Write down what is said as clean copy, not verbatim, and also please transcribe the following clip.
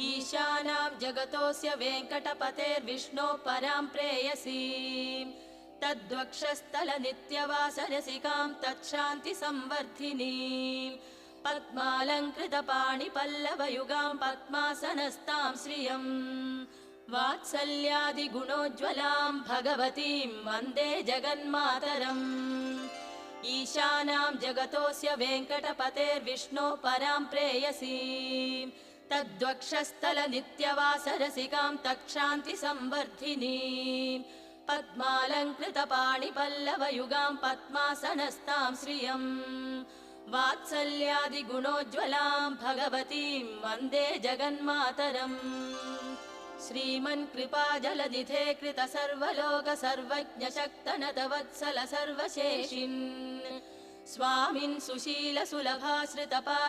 ईशानां जगतोऽस्य वेङ्कटपतेर्विष्णोः परां प्रेयसीं तद्वक्षस्थलनित्यवासरसिकां तच्छान्तिसंवर्धिनीं पद्मालङ्कृतपाणिपल्लवयुगां पद्मासनस्तां श्रियम् वात्सल्यादिगुणोज्ज्वलां भगवतीं वन्दे जगन्मातरम् ईशानां जगतोऽस्य वेङ्कटपतेर्विष्णोः परां प्रेयसीं तद्वक्षस्थलनित्यवासरसिकां तच्छान्तिसंवर्धिनीं पद्मालङ्कृतपाणिपल्लवयुगां पद्मासनस्तां श्रियम् वात्सल्यादिगुणोज्ज्वलां भगवतीं वन्दे जगन्मातरम् श्रीमन्कृपाजलनिधे कृत सर्वलोक सर्वज्ञ शक्तनतवत्सल सर्वशेषिन् स्वामिन् सुशील सुलभाश्रितपा